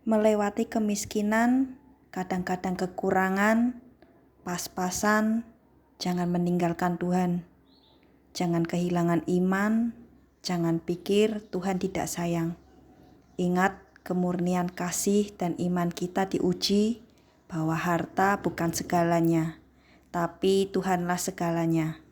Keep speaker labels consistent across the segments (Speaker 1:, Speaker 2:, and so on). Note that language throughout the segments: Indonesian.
Speaker 1: Melewati kemiskinan, kadang-kadang kekurangan, pas-pasan, jangan meninggalkan Tuhan. Jangan kehilangan iman, jangan pikir Tuhan tidak sayang. Ingat, kemurnian kasih dan iman kita diuji bahwa harta bukan segalanya, tapi Tuhanlah segalanya.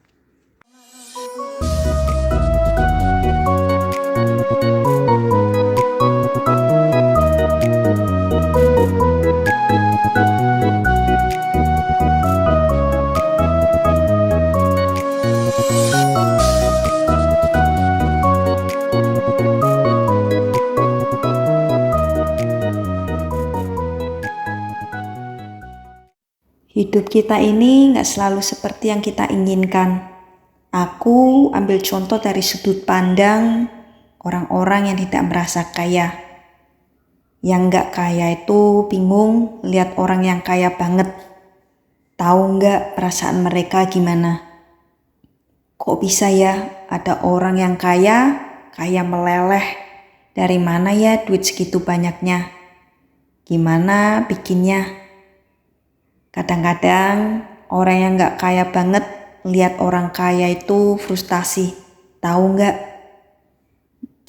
Speaker 1: Hidup kita ini gak selalu seperti yang kita inginkan. Aku ambil contoh dari sudut pandang orang-orang yang tidak merasa kaya. Yang gak kaya itu bingung lihat orang yang kaya banget. Tahu gak perasaan mereka gimana? Kok bisa ya ada orang yang kaya meleleh? Dari mana ya duit segitu banyaknya? Gimana bikinnya? Kadang-kadang orang yang gak kaya banget lihat orang kaya itu frustasi. Tahu gak?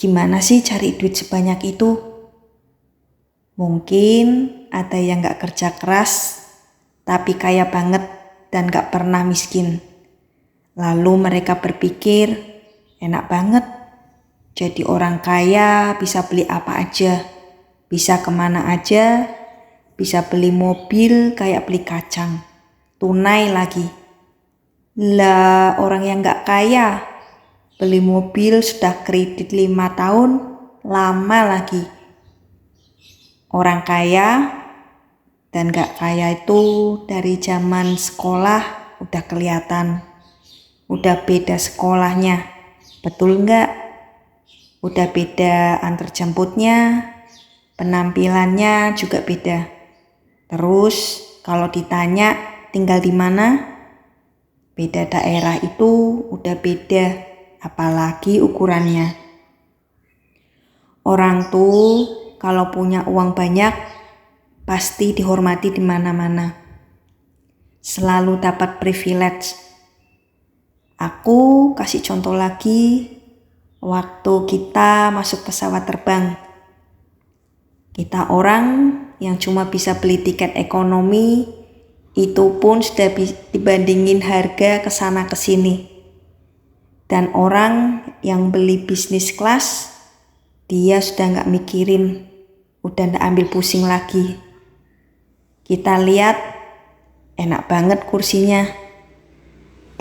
Speaker 1: Gimana sih cari duit sebanyak itu? Mungkin ada yang gak kerja keras, tapi kaya banget dan gak pernah miskin. Lalu mereka berpikir, enak banget. Jadi orang kaya bisa beli apa aja, bisa kemana aja, bisa beli mobil kayak beli kacang, tunai lagi. Lah orang yang gak kaya, beli mobil sudah kredit 5 tahun, lama lagi. Orang kaya dan gak kaya itu dari zaman sekolah udah kelihatan. Udah beda sekolahnya, betul gak? Udah beda antar jemputnya, penampilannya juga beda. Terus kalau ditanya tinggal di mana, beda daerah itu udah beda, apalagi ukurannya. Orang tuh kalau punya uang banyak pasti dihormati di mana-mana. Selalu dapat privilege. Aku kasih contoh lagi waktu kita masuk pesawat terbang. Kita orang yang cuma bisa beli tiket ekonomi, itu pun sudah dibandingin harga kesana kesini. Dan orang yang beli bisnis kelas, dia sudah gak mikirin, udah gak ambil pusing lagi. Kita lihat, enak banget kursinya.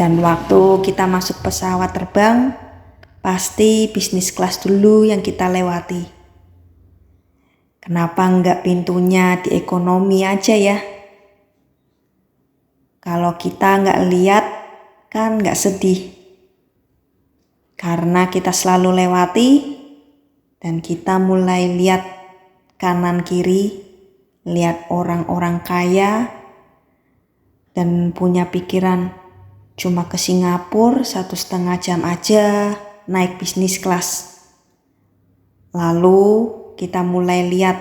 Speaker 1: Dan waktu kita masuk pesawat terbang, pasti bisnis kelas dulu yang kita lewati. Kenapa enggak pintunya di ekonomi aja ya? Kalau kita enggak lihat, kan enggak sedih. Karena kita selalu lewati, dan kita mulai lihat kanan kiri, lihat orang-orang kaya, dan punya pikiran cuma ke Singapura 1,5 jam aja naik bisnis kelas. Lalu kita mulai lihat,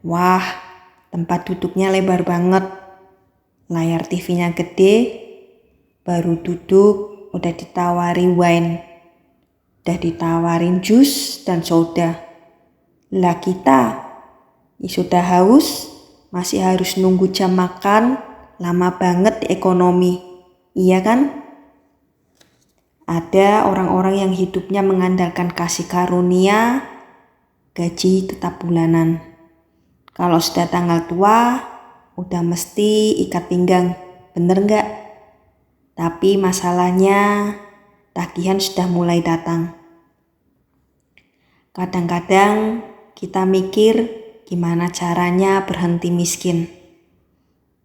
Speaker 1: wah tempat duduknya lebar banget, layar TV-nya gede, baru duduk udah ditawari wine, udah ditawarin jus dan soda. Lah kita sudah haus, masih harus nunggu jam makan, lama banget di ekonomi, iya kan? Ada orang-orang yang hidupnya mengandalkan kasih karunia, gaji tetap bulanan. Kalau sudah tanggal tua, udah mesti ikat pinggang, bener gak? Tapi masalahnya, tagihan sudah mulai datang. Kadang-kadang kita mikir gimana caranya berhenti miskin.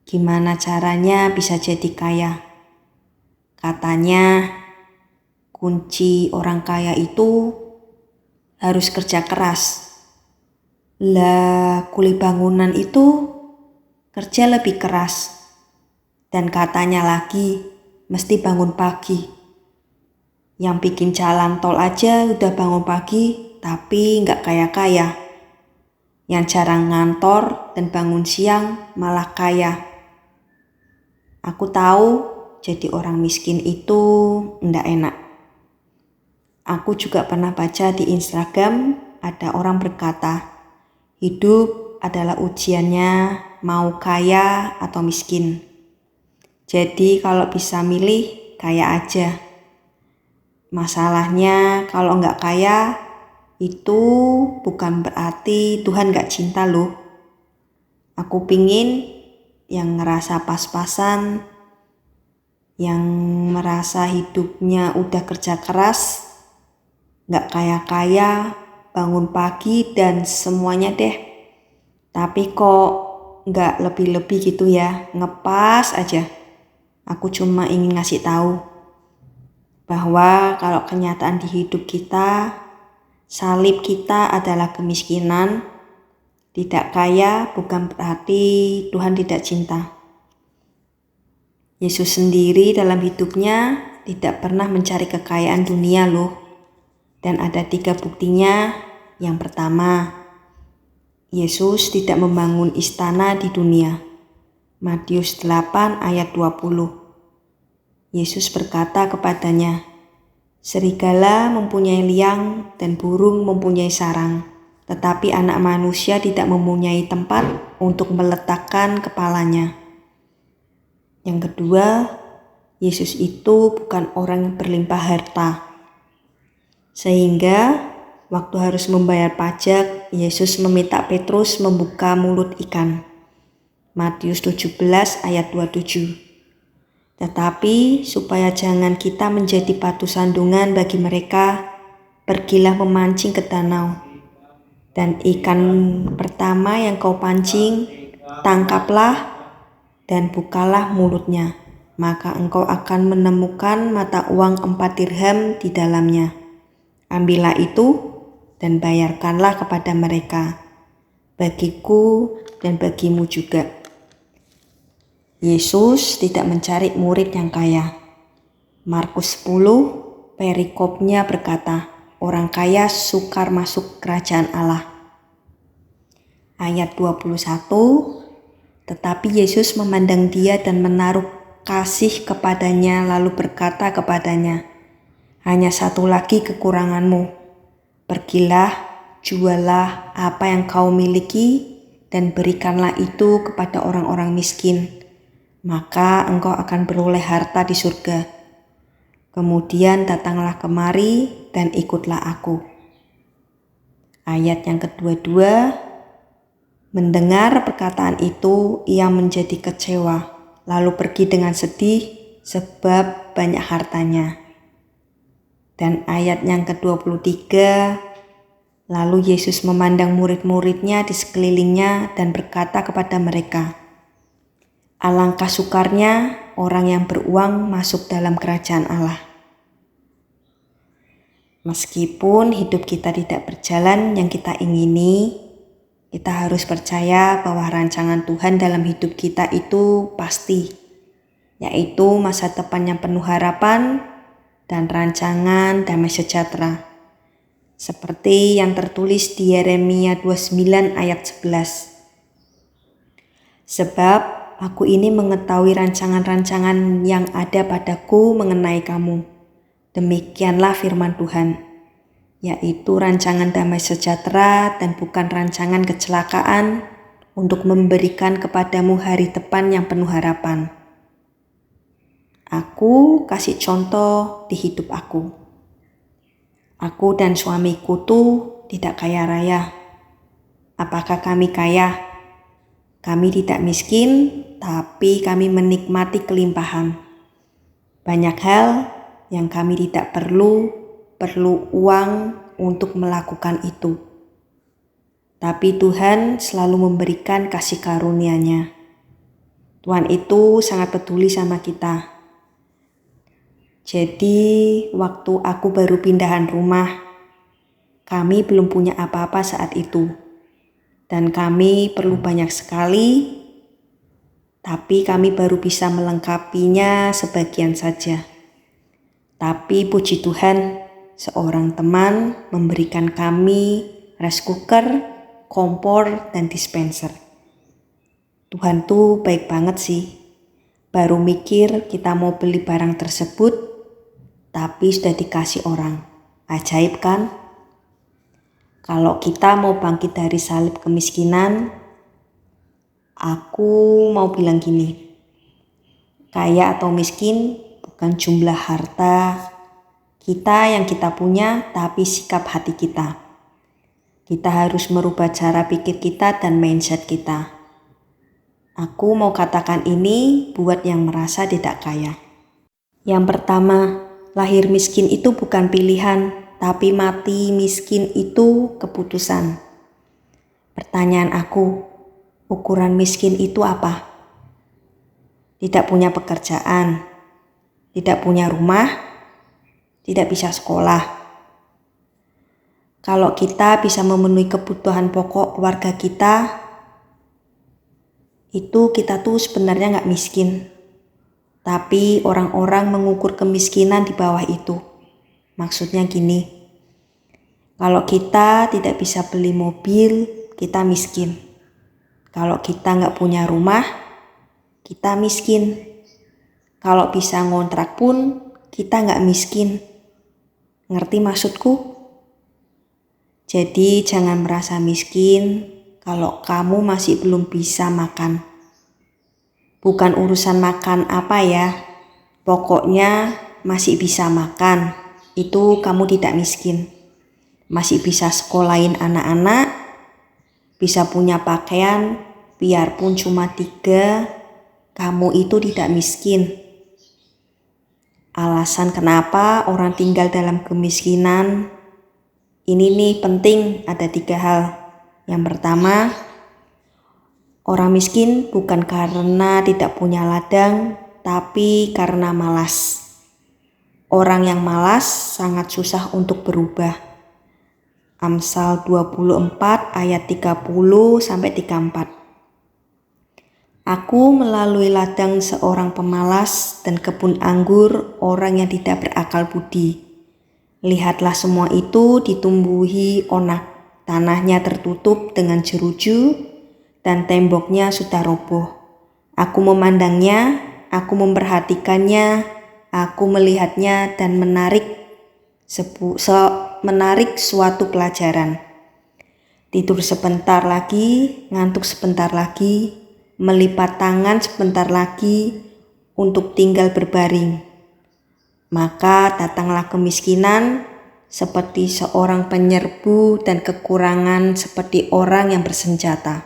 Speaker 1: Gimana caranya bisa jadi kaya. Katanya, kunci orang kaya itu harus kerja keras. Lah kuli bangunan itu kerja lebih keras. Dan katanya lagi mesti bangun pagi. Yang bikin jalan tol aja udah bangun pagi tapi gak kaya-kaya. yang jarang ngantor dan bangun siang malah kaya. Aku tahu jadi orang miskin itu ndak enak. Aku juga pernah baca di Instagram ada orang berkata, hidup adalah ujiannya mau kaya atau miskin. Jadi kalau bisa milih, kaya aja. Masalahnya kalau nggak kaya, itu bukan berarti Tuhan nggak cinta loh. Aku pingin yang ngerasa pas-pasan, yang merasa hidupnya udah kerja keras, nggak kaya-kaya, bangun pagi dan semuanya deh. Tapi kok nggak lebih-lebih gitu ya, ngepas aja. Aku cuma ingin ngasih tahu bahwa kalau kenyataan di hidup kita, salib kita adalah kemiskinan. Tidak kaya bukan berarti Tuhan tidak cinta. Yesus sendiri dalam hidupnya tidak pernah mencari kekayaan dunia loh. Dan ada 3 buktinya. Yang pertama, Yesus tidak membangun istana di dunia. Matius 8 ayat 20. Yesus berkata kepadanya, serigala mempunyai liang dan burung mempunyai sarang, tetapi anak manusia tidak mempunyai tempat untuk meletakkan kepalanya. Yang kedua, Yesus itu bukan orang yang berlimpah harta. Sehingga waktu harus membayar pajak, Yesus meminta Petrus membuka mulut ikan. Matius 17 ayat 27. Tetapi supaya jangan kita menjadi batu sandungan bagi mereka, pergilah memancing ke danau. Dan ikan pertama yang kau pancing, tangkaplah dan bukalah mulutnya. Maka engkau akan menemukan mata uang 4 dirham di dalamnya. Ambillah itu dan bayarkanlah kepada mereka, bagiku dan bagimu juga. Yesus tidak mencari murid yang kaya. Markus 10, perikopnya berkata, orang kaya sukar masuk kerajaan Allah. Ayat 21, tetapi Yesus memandang dia dan menaruh kasih kepadanya lalu berkata kepadanya, hanya satu lagi kekuranganmu. Pergilah, jualah apa yang kau miliki dan berikanlah itu kepada orang-orang miskin. Maka engkau akan beroleh harta di surga. Kemudian datanglah kemari dan ikutlah aku. Ayat yang kedua, mendengar perkataan itu, ia menjadi kecewa, lalu pergi dengan sedih sebab banyak hartanya. Dan ayat yang ke-23, lalu Yesus memandang murid-muridnya di sekelilingnya dan berkata kepada mereka, alangkah sukarnya orang yang beruang masuk dalam kerajaan Allah. Meskipun hidup kita tidak berjalan yang kita ingini, kita harus percaya bahwa rancangan Tuhan dalam hidup kita itu pasti, yaitu masa depan yang penuh harapan dan rancangan damai sejahtera. Seperti yang tertulis di Yeremia 29 ayat 11. Sebab aku ini mengetahui rancangan-rancangan yang ada padaku mengenai kamu. Demikianlah firman Tuhan, yaitu rancangan damai sejahtera dan bukan rancangan kecelakaan untuk memberikan kepadamu hari depan yang penuh harapan. Aku kasih contoh di hidup aku. Aku dan suamiku tuh tidak kaya raya. Apakah kami kaya? Kami tidak miskin, tapi kami menikmati kelimpahan. Banyak hal yang kami tidak perlu uang untuk melakukan itu. Tapi Tuhan selalu memberikan kasih karunia-Nya. Tuhan itu sangat peduli sama kita. Jadi waktu aku baru pindahan rumah, kami belum punya apa-apa saat itu. Dan kami perlu banyak sekali, tapi kami baru bisa melengkapinya sebagian saja. Tapi puji Tuhan, seorang teman memberikan kami rice cooker, kompor, dan dispenser. Tuhan tuh baik banget sih. Baru mikir kita mau beli barang tersebut, tapi sudah dikasih orang. Ajaib kan? Kalau kita mau bangkit dari salib kemiskinan, aku mau bilang gini. Kaya atau miskin bukan jumlah harta kita yang kita punya, tapi sikap hati kita. Kita harus merubah cara pikir kita dan mindset kita. Aku mau katakan ini buat yang merasa tidak kaya. Yang pertama, lahir miskin itu bukan pilihan, tapi mati miskin itu keputusan. Pertanyaan aku, ukuran miskin itu apa? Tidak punya pekerjaan, tidak punya rumah, tidak bisa sekolah. Kalau kita bisa memenuhi kebutuhan pokok keluarga kita, itu kita tuh sebenarnya gak miskin. Tapi orang-orang mengukur kemiskinan di bawah itu. Maksudnya gini, kalau kita tidak bisa beli mobil, kita miskin. Kalau kita gak punya rumah, kita miskin. Kalau bisa ngontrak pun, kita gak miskin. Ngerti maksudku? Jadi jangan merasa miskin kalau kamu masih belum bisa makan. Bukan urusan makan apa ya, pokoknya masih bisa makan, itu kamu tidak miskin. Masih bisa sekolahin anak-anak, bisa punya pakaian, biarpun cuma 3, kamu itu tidak miskin. Alasan kenapa orang tinggal dalam kemiskinan, ini nih penting, ada 3 hal. Yang pertama, orang miskin bukan karena tidak punya ladang, tapi karena malas. Orang yang malas sangat susah untuk berubah. Amsal 24 ayat 30-34. Aku melalui ladang seorang pemalas dan kebun anggur orang yang tidak berakal budi. Lihatlah semua itu ditumbuhi onak. Tanahnya tertutup dengan jeruju dan temboknya sudah roboh. Aku memandangnya, aku memperhatikannya, aku melihatnya dan menarik suatu pelajaran. Tidur sebentar lagi, ngantuk sebentar lagi, melipat tangan sebentar lagi untuk tinggal berbaring. Maka datanglah kemiskinan seperti seorang penyerbu dan kekurangan seperti orang yang bersenjata.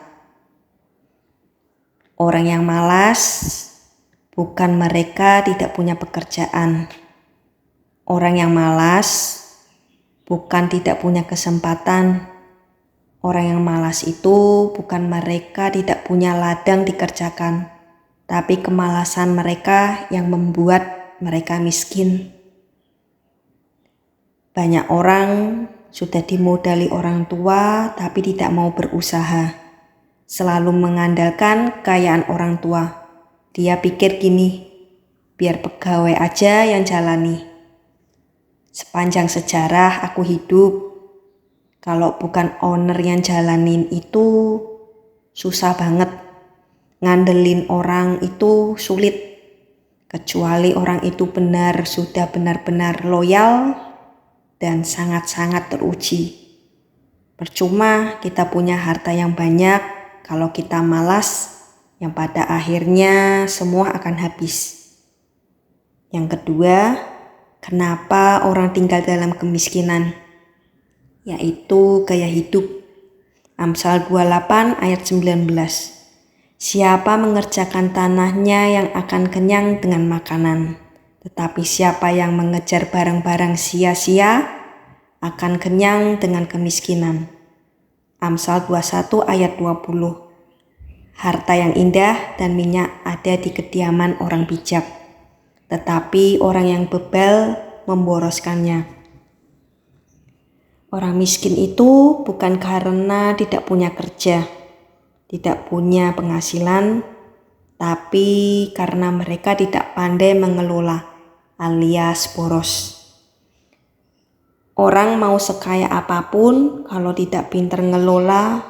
Speaker 1: Orang yang malas bukan mereka tidak punya pekerjaan. Orang yang malas bukan tidak punya kesempatan. Orang yang malas itu bukan mereka tidak punya ladang dikerjakan, tapi kemalasan mereka yang membuat mereka miskin. Banyak orang sudah dimodali orang tua tapi tidak mau berusaha. Selalu mengandalkan kekayaan orang tua. Dia pikir gini, biar pegawai aja yang jalani. Sepanjang sejarah aku hidup, kalau bukan owner yang jalanin itu susah banget. Ngandelin orang itu sulit. Kecuali orang itu sudah benar-benar loyal dan sangat-sangat teruji. Percuma kita punya harta yang banyak kalau kita malas, yang pada akhirnya semua akan habis. Yang kedua, kenapa orang tinggal dalam kemiskinan? Yaitu gaya hidup. Amsal 28 ayat 19. Siapa mengerjakan tanahnya yang akan kenyang dengan makanan. Tetapi siapa yang mengejar barang-barang sia-sia akan kenyang dengan kemiskinan. Amsal 21 ayat 20. Harta yang indah dan minyak ada di kediaman orang bijak, tetapi orang yang bebal memboroskannya. Orang miskin itu bukan karena tidak punya kerja, tidak punya penghasilan, tapi karena mereka tidak pandai mengelola, alias boros. Orang mau sekaya apapun, kalau tidak pintar ngelola,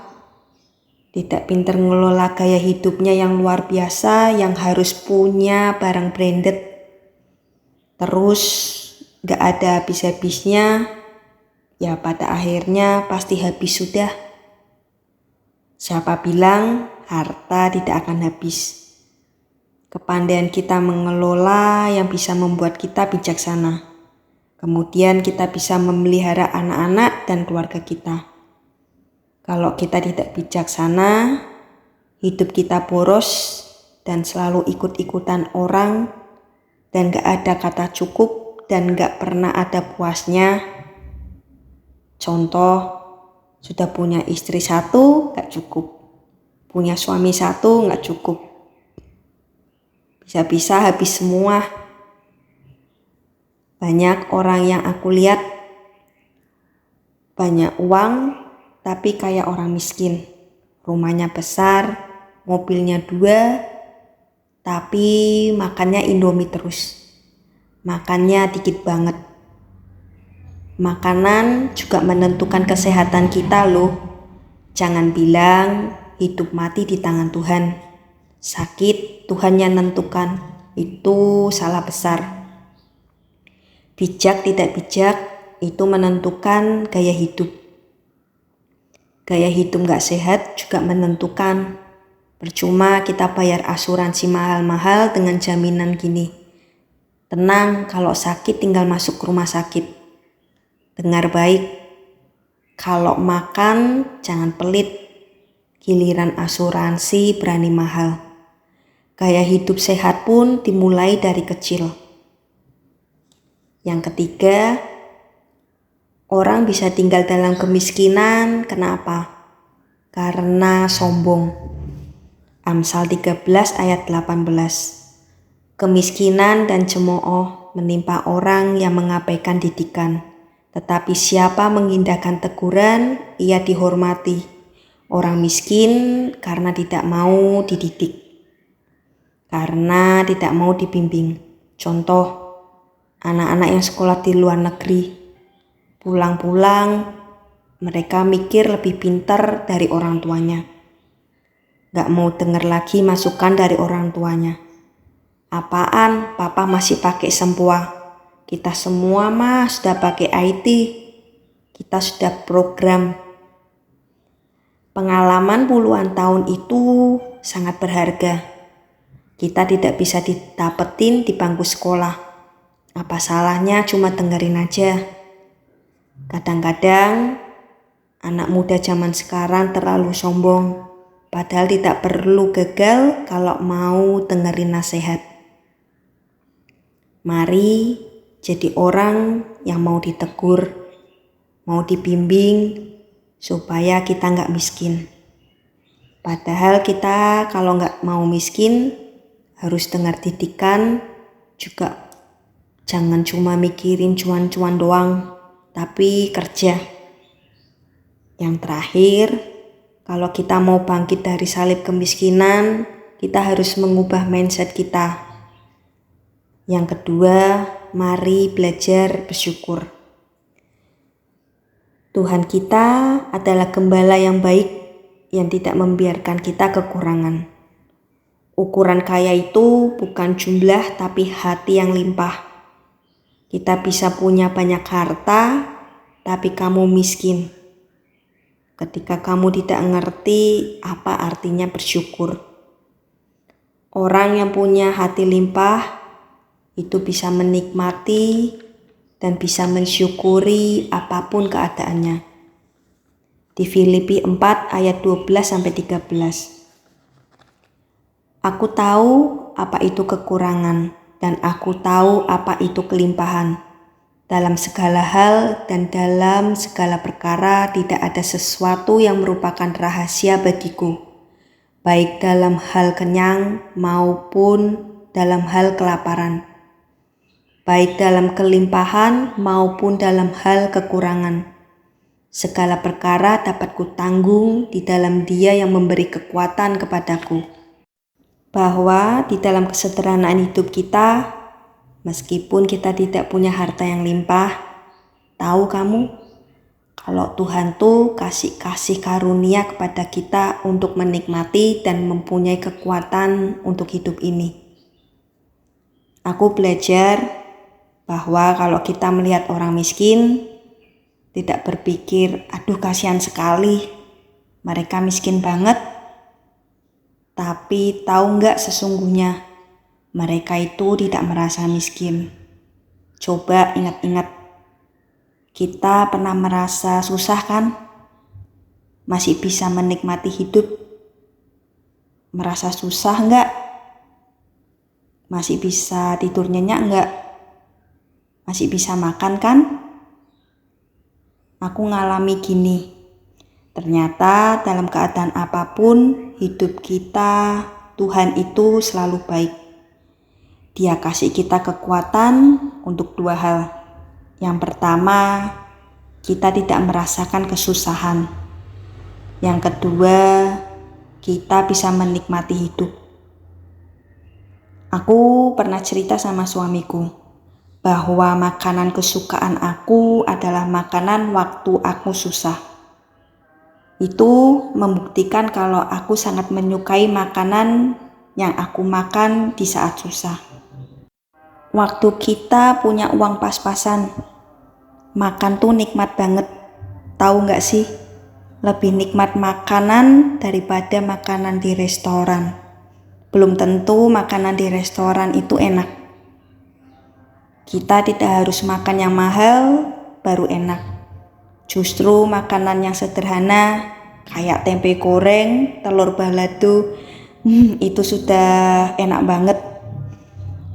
Speaker 1: tidak pintar ngelola gaya hidupnya yang luar biasa, yang harus punya barang branded, terus gak ada habis-habisnya, ya pada akhirnya pasti habis sudah. Siapa bilang harta tidak akan habis? Kepandaian kita mengelola yang bisa membuat kita bijaksana. Kemudian kita bisa memelihara anak-anak dan keluarga kita. Kalau kita tidak bijaksana, hidup kita boros dan selalu ikut-ikutan orang dan gak ada kata cukup dan gak pernah ada puasnya. Contoh, sudah punya istri satu gak cukup, punya suami satu gak cukup, bisa-bisa habis semua. Banyak orang yang aku lihat banyak uang tapi kayak orang miskin. Rumahnya besar, mobilnya 2, tapi makannya Indomie terus. Makannya dikit banget. Makanan juga menentukan kesehatan kita loh. Jangan bilang hidup mati di tangan Tuhan. Sakit Tuhan yang nentukan. Itu salah besar. Bijak tidak bijak itu menentukan gaya hidup. Gaya hidup gak sehat juga menentukan. Percuma kita bayar asuransi mahal-mahal dengan jaminan gini. Tenang, kalau sakit tinggal masuk rumah sakit. Dengar baik, kalau makan jangan pelit. Giliran asuransi berani mahal. Gaya hidup sehat pun dimulai dari kecil. Yang ketiga, orang bisa tinggal dalam kemiskinan, kenapa? Karena sombong. Amsal 13 ayat 18. Kemiskinan dan cemooh menimpa orang yang mengabaikan didikan. Tetapi siapa mengindahkan teguran, ia dihormati. Orang miskin karena tidak mau dididik. Karena tidak mau dibimbing. Contoh, anak-anak yang sekolah di luar negeri. Pulang-pulang, mereka mikir lebih pintar dari orang tuanya. Gak mau dengar lagi masukan dari orang tuanya. Apaan, papa masih pakai sempoa. Kita semua mah sudah pakai IT. Kita sudah program. Pengalaman puluhan tahun itu sangat berharga. Kita tidak bisa didapetin di bangku sekolah. Apa salahnya cuma dengerin aja. Kadang-kadang anak muda zaman sekarang terlalu sombong, padahal tidak perlu gagal kalau mau dengerin nasihat. Mari jadi orang yang mau ditegur, mau dibimbing, supaya kita gak miskin. Padahal kita kalau gak mau miskin, harus dengar didikan, juga jangan cuma mikirin cuan-cuan doang. Tapi kerja. Yang terakhir, kalau kita mau bangkit dari salib kemiskinan, kita harus mengubah mindset kita. Yang kedua, mari belajar bersyukur. Tuhan kita adalah gembala yang baik yang tidak membiarkan kita kekurangan. Ukuran kaya itu bukan jumlah tapi hati yang limpah. Kita bisa punya banyak harta, tapi kamu miskin. Ketika kamu tidak ngerti apa artinya bersyukur. Orang yang punya hati limpah, itu bisa menikmati dan bisa mensyukuri apapun keadaannya. Di Filipi 4 ayat 12-13. Aku tahu apa itu kekurangan. Dan aku tahu apa itu kelimpahan. Dalam segala hal dan dalam segala perkara tidak ada sesuatu yang merupakan rahasia bagiku. Baik dalam hal kenyang maupun dalam hal kelaparan. Baik dalam kelimpahan maupun dalam hal kekurangan. Segala perkara dapat kutanggung di dalam Dia yang memberi kekuatan kepadaku. Bahwa di dalam kesederhanaan hidup kita, meskipun kita tidak punya harta yang limpah, tahu kamu, Kalau Tuhan tuh kasih karunia kepada kita untuk menikmati dan mempunyai kekuatan untuk hidup ini. Aku belajar bahwa kalau kita melihat orang miskin, tidak berpikir, aduh kasihan sekali, mereka miskin banget. Tapi tahu nggak sesungguhnya, mereka itu tidak merasa miskin. Coba ingat-ingat, kita pernah merasa susah kan? Masih bisa menikmati hidup? Merasa susah nggak? Masih bisa tidur nyenyak nggak? Masih bisa makan kan? Aku ngalami gini. Ternyata dalam keadaan apapun hidup kita, Tuhan itu selalu baik. Dia kasih kita kekuatan untuk dua hal. Yang pertama, kita tidak merasakan kesusahan. Yang kedua, kita bisa menikmati hidup. Aku pernah cerita sama suamiku bahwa makanan kesukaan aku adalah makanan waktu aku susah. Itu membuktikan kalau aku sangat menyukai makanan yang aku makan di saat susah. Waktu kita punya uang pas-pasan, makan tuh nikmat banget. Tahu nggak sih? Lebih nikmat makanan daripada makanan di restoran. Belum tentu makanan di restoran itu enak. Kita tidak harus makan yang mahal baru enak. Justru makanan yang sederhana kayak tempe goreng, telur balado, itu sudah enak banget.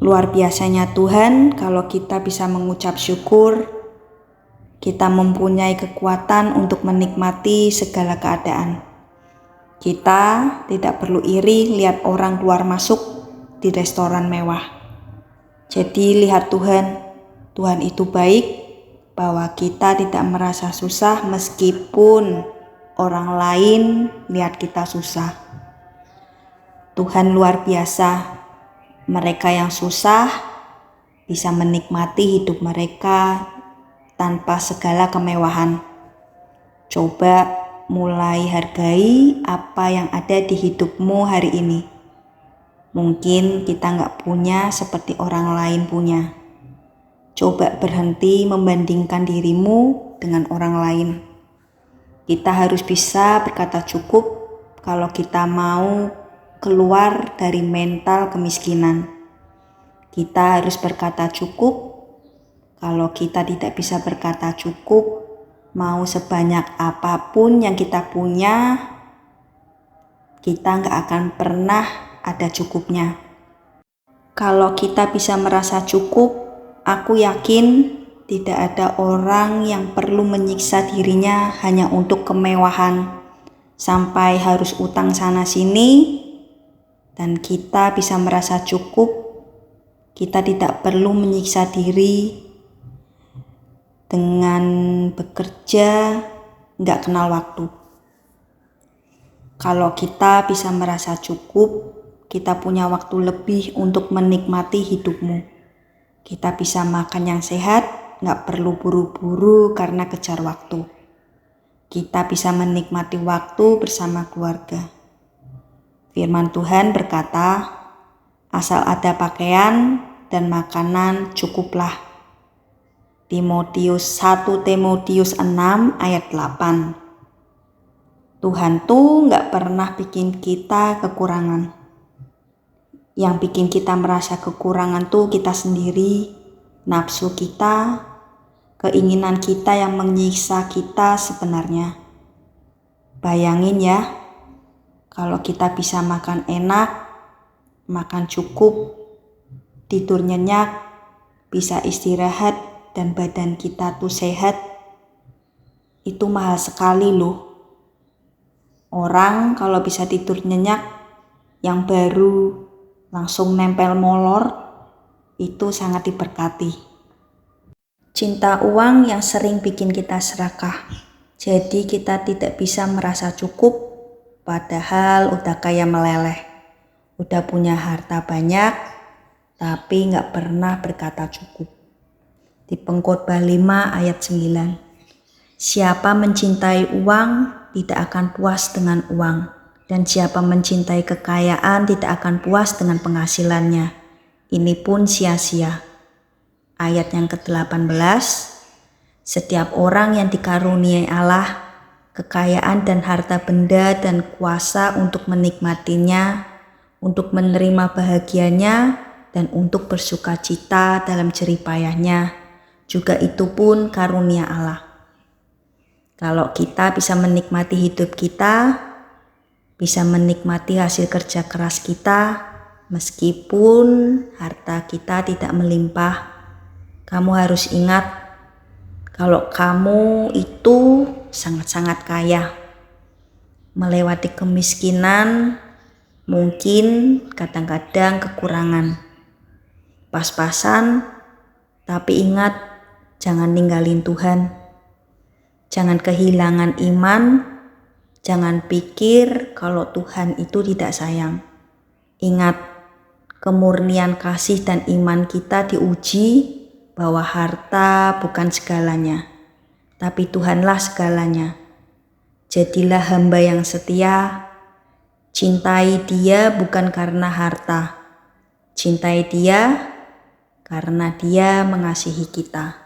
Speaker 1: Luar biasanya Tuhan kalau kita bisa mengucap syukur, kita mempunyai kekuatan untuk menikmati segala keadaan. Kita tidak perlu iri lihat orang keluar masuk di restoran mewah. Jadi lihat Tuhan itu baik, bahwa kita tidak merasa susah meskipun orang lain lihat kita susah. Tuhan luar biasa. Mereka yang susah bisa menikmati hidup mereka tanpa segala kemewahan. Coba mulai hargai apa yang ada di hidupmu hari ini. Mungkin kita nggak punya seperti orang lain punya. Coba berhenti membandingkan dirimu dengan orang lain. Kita harus bisa berkata cukup kalau kita mau keluar dari mental kemiskinan. Kita harus berkata cukup kalau kita tidak bisa berkata cukup, mau sebanyak apapun yang kita punya, kita nggak akan pernah ada cukupnya. Kalau kita bisa merasa cukup, aku yakin tidak ada orang yang perlu menyiksa dirinya hanya untuk kemewahan, sampai harus utang sana sini, dan kita bisa merasa cukup. Kita tidak perlu menyiksa diri dengan bekerja nggak kenal waktu. Kalau kita bisa merasa cukup, kita punya waktu lebih untuk menikmati hidupmu. Kita bisa makan yang sehat, nggak perlu buru-buru karena kejar waktu. Kita bisa menikmati waktu bersama keluarga. Firman Tuhan berkata, asal ada pakaian dan makanan cukuplah. 1 Timotius 6 ayat 8. Tuhan tuh nggak pernah bikin kita kekurangan. Yang bikin kita merasa kekurangan tuh kita sendiri, nafsu kita, keinginan kita yang menyiksa kita sebenarnya. Bayangin ya, kalau kita bisa makan enak, makan cukup, tidur nyenyak, bisa istirahat, dan badan kita tuh sehat, itu mahal sekali loh. Orang kalau bisa tidur nyenyak, yang baru langsung nempel molor, itu sangat diberkati. Cinta uang yang sering bikin kita serakah. Jadi kita tidak bisa merasa cukup, padahal udah kaya meleleh. Udah punya harta banyak, tapi gak pernah berkata cukup. Di Pengkhotbah 5 ayat 9. Siapa mencintai uang tidak akan puas dengan uang, dan siapa mencintai kekayaan tidak akan puas dengan penghasilannya. Ini pun sia-sia. Ayat yang ke-18, setiap orang yang dikaruniai Allah, kekayaan dan harta benda dan kuasa untuk menikmatinya, untuk menerima bahagianya, dan untuk bersukacita dalam jeripayahnya, juga itu pun karunia Allah. Kalau kita bisa menikmati hidup kita, bisa menikmati hasil kerja keras kita, meskipun harta kita tidak melimpah, kamu harus ingat kalau kamu itu sangat-sangat kaya. Melewati kemiskinan, mungkin kadang-kadang kekurangan. Pas-pasan, tapi ingat jangan ninggalin Tuhan. Jangan kehilangan iman, jangan pikir kalau Tuhan itu tidak sayang. Ingat, kemurnian kasih dan iman kita diuji bahwa harta bukan segalanya, tapi Tuhanlah segalanya. Jadilah hamba yang setia, cintai Dia bukan karena harta, cintai Dia karena Dia mengasihi kita.